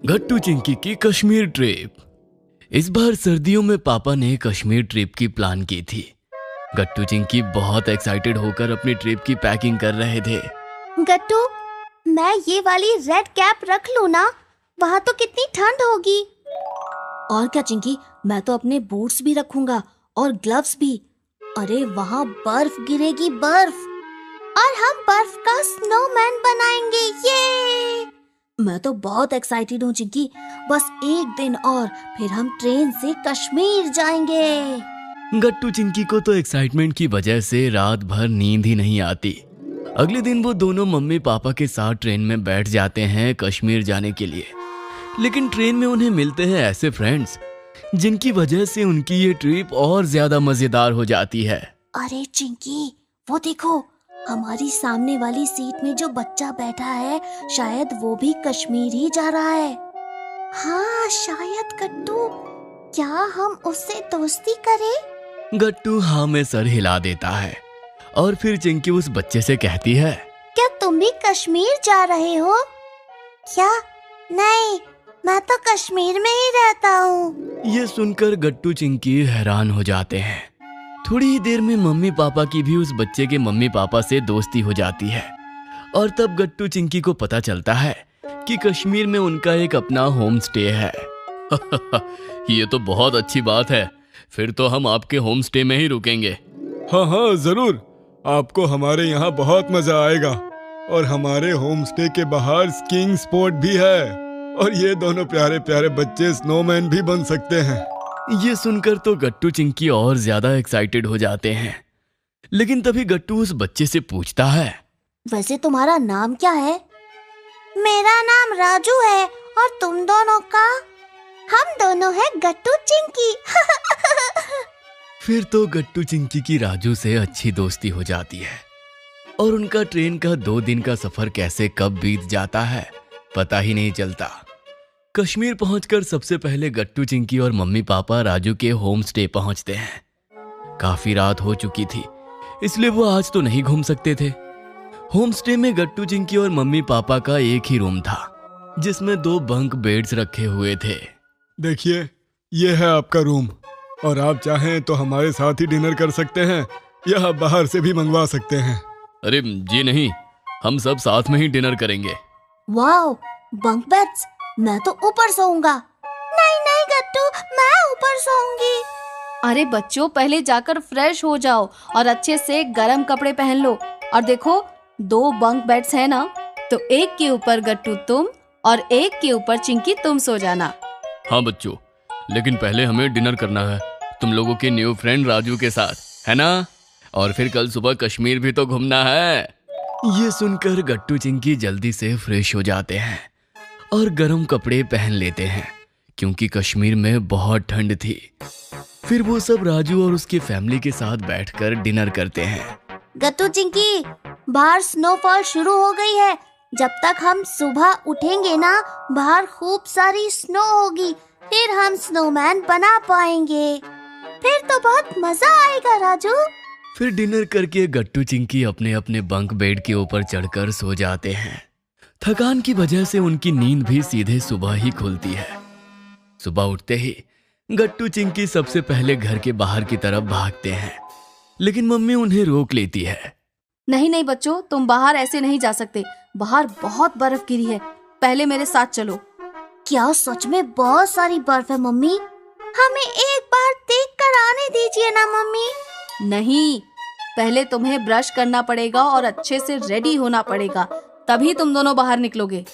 गट्टू चिंकी की कश्मीर ट्रिप। इस बार सर्दियों में पापा ने कश्मीर ट्रिप की प्लान की थी। गट्टू चिंकी बहुत एक्साइटेड होकर अपनी ट्रिप की पैकिंग कर रहे थे। गट्टू, मैं ये वाली रेड कैप रख लूं ना? वहाँ तो कितनी ठंड होगी। और क्या चिंकी, मैं तो अपने बूट्स भी रखूंगा और ग्लव्स भी। अरे वहाँ बर्फ गिरेगी, बर्फ। और हम बर्फ का स्नोमैन बनाएंगे। ये मैं तो बहुत एक्साइटेड हूँ चिंकी। बस एक दिन और फिर हम ट्रेन से कश्मीर जाएंगे। गट्टू चिंकी को तो एक्साइटमेंट की वजह से रात भर नींद ही नहीं आती। अगले दिन वो दोनों मम्मी पापा के साथ ट्रेन में बैठ जाते हैं कश्मीर जाने के लिए। लेकिन ट्रेन में उन्हें मिलते हैं ऐसे फ्रेंड्स जिनकी वजह से उनकी ये ट्रिप और ज्यादा मजेदार हो जाती है। अरे चिंकी, वो देखो, हमारी सामने वाली सीट में जो बच्चा बैठा है, शायद वो भी कश्मीर ही जा रहा है। हाँ शायद। गट्टू, क्या हम उससे दोस्ती करें? गट्टू हाँ में सर हिला देता है और फिर चिंकी उस बच्चे से कहती है, क्या तुम भी कश्मीर जा रहे हो? क्या? नहीं, मैं तो कश्मीर में ही रहता हूँ। ये सुनकर गट्टू चिंकी हैरान हो जाते हैं। थोड़ी ही देर में मम्मी पापा की भी उस बच्चे के मम्मी पापा से दोस्ती हो जाती है और तब गट्टू चिंकी को पता चलता है कि कश्मीर में उनका एक अपना होम स्टे है। ये तो बहुत अच्छी बात है, फिर तो हम आपके होम स्टे में ही रुकेंगे। हाँ हाँ जरूर, आपको हमारे यहाँ बहुत मजा आएगा। और हमारे होम स्टे के बाहर स्कीइंग स्पॉट भी है और ये दोनों प्यारे प्यारे बच्चे स्नोमैन भी बन सकते हैं। ये सुनकर तो गट्टू चिंकी और ज्यादा एक्साइटेड हो जाते हैं। लेकिन तभी गट्टू उस बच्चे से पूछता है, वैसे तुम्हारा नाम क्या है? मेरा नाम राजू है। और तुम दोनों का? हम दोनों हैं गट्टू चिंकी। फिर तो गट्टू चिंकी की राजू से अच्छी दोस्ती हो जाती है और उनका ट्रेन का 2 दिन का सफर कैसे कब बीत जाता है पता ही नहीं चलता। कश्मीर पहुंचकर सबसे पहले गट्टू चिंकी और मम्मी पापा राजू के होम स्टे पहुंचते हैं। काफी रात हो चुकी थी, इसलिए वो आज तो नहीं घूम सकते थे। होम स्टे में गट्टू चिंकी और मम्मी पापा का एक ही रूम था जिसमें 2 बंक बेड्स रखे हुए थे। देखिए, ये है आपका रूम और आप चाहें तो हमारे साथ ही डिनर कर सकते हैं या बाहर से भी मंगवा सकते हैं। अरे जी नहीं, हम सब साथ में ही डिनर करेंगे। Wow, bunk beds. मैं तो ऊपर सोऊंगा। नहीं नहीं गट्टू, मैं ऊपर सोऊंगी। अरे बच्चों, पहले जाकर फ्रेश हो जाओ और अच्छे से गर्म कपड़े पहन लो। और देखो, 2 बंक बेड्स है ना, तो एक के ऊपर गट्टू तुम और एक के ऊपर चिंकी तुम सो जाना। हाँ बच्चों, लेकिन पहले हमें डिनर करना है तुम लोगों के न्यू फ्रेंड राजू के साथ, है ना? और फिर कल सुबह कश्मीर भी तो घूमना है। ये सुनकर गट्टू चिंकी जल्दी से फ्रेश हो जाते हैं और गर्म कपड़े पहन लेते हैं क्योंकि कश्मीर में बहुत ठंड थी। फिर वो सब राजू और उसकी फैमिली के साथ बैठकर डिनर करते हैं। गट्टू चिंकी, बाहर स्नोफॉल शुरू हो गई है। जब तक हम सुबह उठेंगे ना, बाहर खूब सारी स्नो होगी। फिर हम स्नोमैन बना पाएंगे। फिर तो बहुत मजा आएगा राजू। फिर डिनर करके गट्टू चिंकी अपने अपने बंक बेड के ऊपर चढ़कर सो जाते हैं। थकान की वजह से उनकी नींद भी सीधे सुबह ही खुलती है। सुबह उठते ही गट्टू चिंकी सबसे पहले घर के बाहर की तरफ भागते हैं, लेकिन मम्मी उन्हें रोक लेती है। नहीं नहीं बच्चों, तुम बाहर ऐसे नहीं जा सकते। बाहर बहुत बर्फ गिरी है, पहले मेरे साथ चलो। क्या सच में बहुत सारी बर्फ है मम्मी? हमें एक बार देख कर आने दीजिए ना मम्मी। नहीं, पहले तुम्हें ब्रश करना पड़ेगा और अच्छे से रेडी होना पड़ेगा, तभी तुम दोनों बाहर निकलोगे।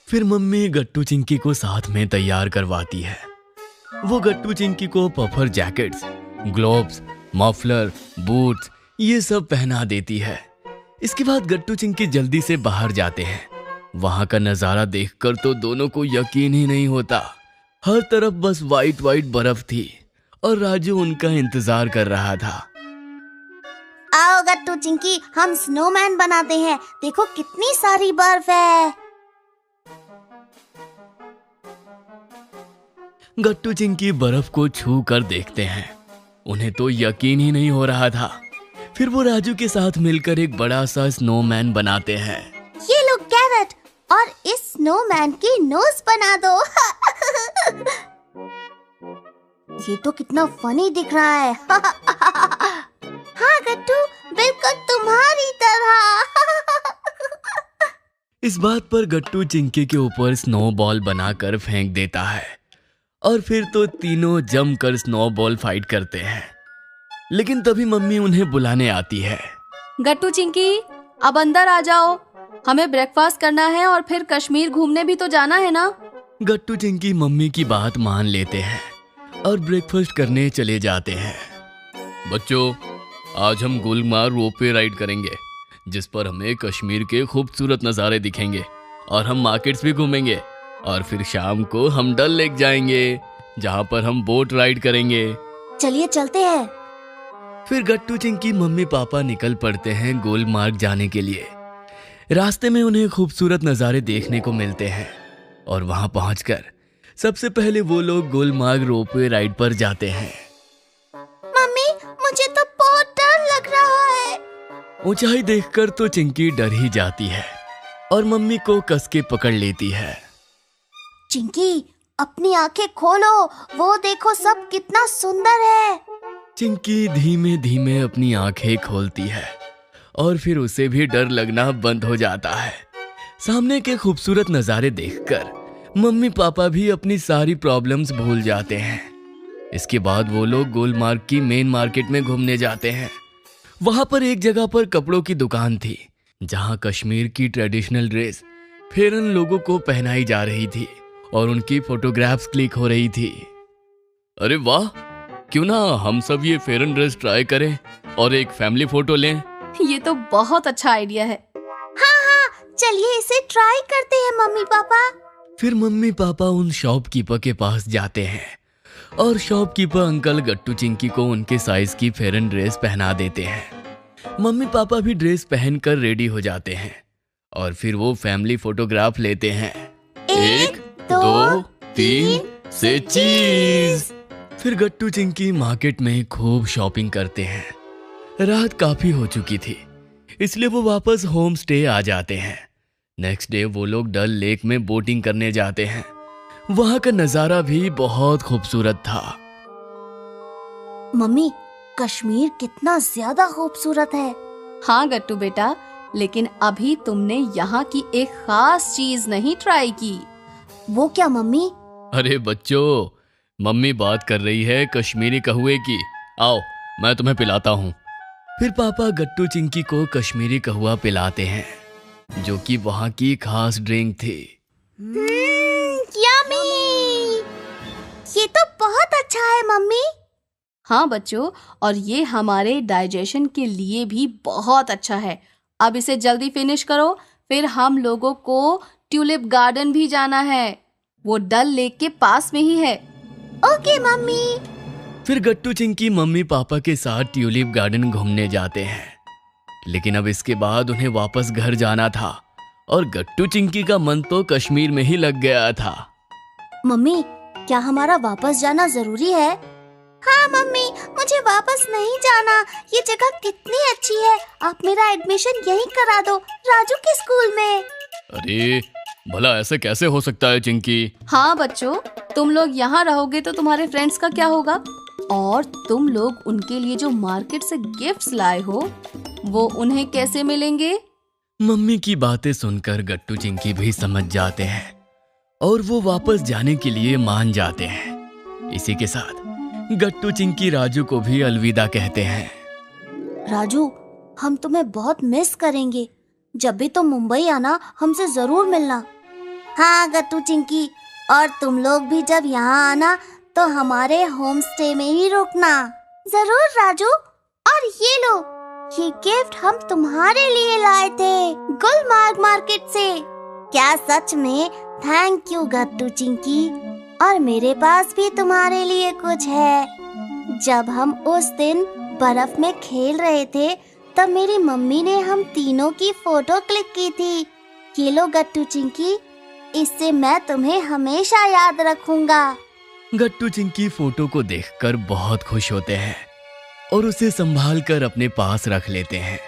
फिर मम्मी गट्टू चिंकी को साथ में तैयार करवाती है। वो गट्टू चिंकी को puffer jackets, gloves, muffler, boots ये सब पहना देती है। इसके बाद गट्टू चिंकी जल्दी से बाहर जाते हैं। वहां का नजारा देखकर तो दोनों को यकीन ही नहीं होता। हर तरफ बस वाइट वाइट बर्फ थी और राजू उनका इंतजार कर रहा था। आओ गट्टू चिंकी, हम स्नोमैन बनाते हैं। देखो कितनी सारी बर्फ है। गट्टू चिंकी बर्फ को छू कर देखते हैं। उन्हें तो यकीन ही नहीं हो रहा था। फिर वो राजू के साथ मिलकर एक बड़ा सा स्नोमैन बनाते हैं। ये लो कैरेट, और इस स्नोमैन की नोज बना दो। ये तो कितना फनी दिख रहा है। हाँ गट्टू, बिल्कुल तुम्हारी तरह। इस बात पर गट्टू चिंकी के ऊपर स्नोबॉल बनाकर फेंक देता है और फिर तो तीनों जमकर स्नोबॉल फाइट करते हैं। लेकिन तभी मम्मी उन्हें बुलाने आती है। गट्टू चिंकी, अब अंदर आ जाओ, हमें ब्रेकफास्ट करना है और फिर कश्मीर घूमने भी तो जाना है ना। गट्टू चिंकी मम्मी की बात मान लेते हैं और ब्रेकफास्ट करने चले जाते हैं। बच्चों, आज हम गुलमार्ग रोपवे राइड करेंगे, जिस पर हमें कश्मीर के खूबसूरत नज़ारे दिखेंगे और हम मार्केट्स भी घूमेंगे और फिर शाम को हम डल लेक जाएंगे, जहाँ पर हम बोट राइड करेंगे। चलिए चलते हैं। फिर गट्टू चिंकी मम्मी पापा निकल पड़ते हैं गुलमार्ग जाने के लिए। रास्ते में उन्हें खूबसूरत नज़ारे देखने को मिलते हैं और वहां पहुंचकर सबसे पहले वो लोग गुलमार्ग रोपवे राइड पर जाते हैं। मम्मी, मुझे तो बहुत डर लग रहा है। ऊंचाई देखकर तो चिंकी डर ही जाती है और मम्मी को कस के पकड़ लेती है। चिंकी, अपनी आंखें खोलो, वो देखो सब कितना सुंदर है। चिंकी धीमे धीमे अपनी आंखें खोलती है और फिर उसे भी डर लगना बंद हो जाता है। सामने के खूबसूरत नज़ारे देखकर मम्मी पापा भी अपनी सारी प्रॉब्लम्स भूल जाते हैं। इसके बाद वो लोग गुलमार्ग की मेन मार्केट में घूमने जाते हैं। वहां पर एक जगह पर कपड़ों की दुकान थी, जहां कश्मीर की ट्रेडिशनल ड्रेस फेरन लोगों को पहनाई जा रही थी और उनकी फोटोग्राफ्स क्लिक हो रही थी। अरे वाह, क्यों ना हम सब ये फेरन ड्रेस ट्राई करें और एक फैमिली फोटो लें। ये तो बहुत अच्छा आइडिया है। हाँ, चलिए इसे ट्राई करते हैं मम्मी पापा। फिर मम्मी पापा उन शॉपकीपर के पास जाते हैं और शॉपकीपर अंकल गट्टू चिंकी को उनके साइज की फेरन ड्रेस पहना देते हैं। मम्मी पापा भी ड्रेस पहनकर रेडी हो जाते हैं और फिर वो फैमिली फोटोग्राफ लेते हैं। 1 2 3 से चीज। फिर गट्टू चिंकी मार्केट में खूब शॉपिंग करते हैं। रात काफी हो चुकी थी, इसलिए वो वापस होम स्टे आ जाते हैं। नेक्स्ट डे वो लोग डल लेक में बोटिंग करने जाते हैं। वहां का नजारा भी बहुत खूबसूरत था। मम्मी, कश्मीर कितना ज्यादा खूबसूरत है। हाँ गट्टू बेटा, लेकिन अभी तुमने यहाँ की एक खास चीज नहीं ट्राई की। वो क्या मम्मी? अरे बच्चों, मम्मी बात कर रही है कश्मीरी कहुए की। आओ, मैं तुम्हें पिलाता हूँ। फिर पापा गट्टू चिंकी को कश्मीरी कहुआ पिलाते हैं, जो कि वहाँ की खास ड्रिंक थी। यम्मी! ये तो बहुत अच्छा है मम्मी। हाँ बच्चों, और ये हमारे डाइजेशन के लिए भी बहुत अच्छा है। अब इसे जल्दी फिनिश करो, फिर हम लोगों को ट्यूलिप गार्डन भी जाना है। वो डल लेक के पास में ही है। Okay mummy. फिर गट्टू चिंकी मम्मी पापा के साथ ट्यूलिप गार्डन घूमने जाते हैं। लेकिन अब इसके बाद उन्हें वापस घर जाना था और गट्टू चिंकी का मन तो कश्मीर में ही लग गया था। मम्मी, क्या हमारा वापस जाना जरूरी है? हाँ मम्मी, मुझे वापस नहीं जाना। ये जगह कितनी अच्छी है। आप मेरा एडमिशन यहीं करा दो, राजू के स्कूल में। अरे भला ऐसे कैसे हो सकता है चिंकी? हाँ बच्चों, तुम लोग यहाँ रहोगे तो तुम्हारे फ्रेंड्स का क्या होगा? और तुम लोग उनके लिए जो मार्केट से गिफ्ट्स लाए हो, वो उन्हें कैसे मिलेंगे? मम्मी की बातें सुनकर गट्टू चिंकी भी समझ जाते हैं और वो वापस जाने के लिए मान जाते हैं। इसी के साथ गट्टू चिंकी राजू को भी अलविदा कहते हैं। राजू, हम तुम्हें बहुत मिस करेंगे। जब भी तुम मुंबई आना, हमसे जरूर मिलना। हाँ गट्टू चिंकी, और तुम लोग भी जब यहाँ आना तो हमारे होम स्टे में ही रुकना। जरूर राजू। और ये लो, ये गिफ्ट हम तुम्हारे लिए लाए थे गुलमार्ग मार्केट से। क्या सच में? थैंक यू गट्टू चिंकी। और मेरे पास भी तुम्हारे लिए कुछ है। जब हम उस दिन बर्फ में खेल रहे थे, तब मेरी मम्मी ने हम तीनों की फोटो क्लिक की थी। ये लो गट्टू चिंकी, इससे मैं तुम्हें हमेशा याद रखूंगा। गट्टू चिंकी फोटो को देखकर बहुत खुश होते हैं और उसे संभाल कर अपने पास रख लेते हैं।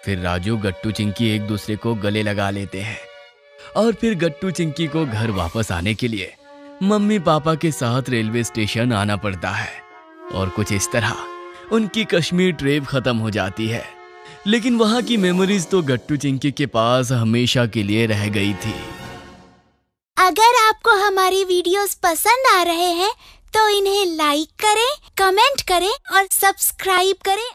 फिर राजू गट्टू चिंकी एक दूसरे को गले लगा लेते हैं और फिर गट्टू चिंकी को घर वापस आने के लिए मम्मी पापा के साथ रेलवे स्टेशन आना पड़ता है। और कुछ इस तरह उनकी कश्मीर ट्रिप खत्म हो जाती है। लेकिन वहां की मेमोरीज तो गट्टू चिंकी के पास हमेशा के लिए रह गई थी। अगर आपको हमारी वीडियोस पसंद आ रहे हैं तो इन्हें लाइक करें, कमेंट करें और सब्सक्राइब करें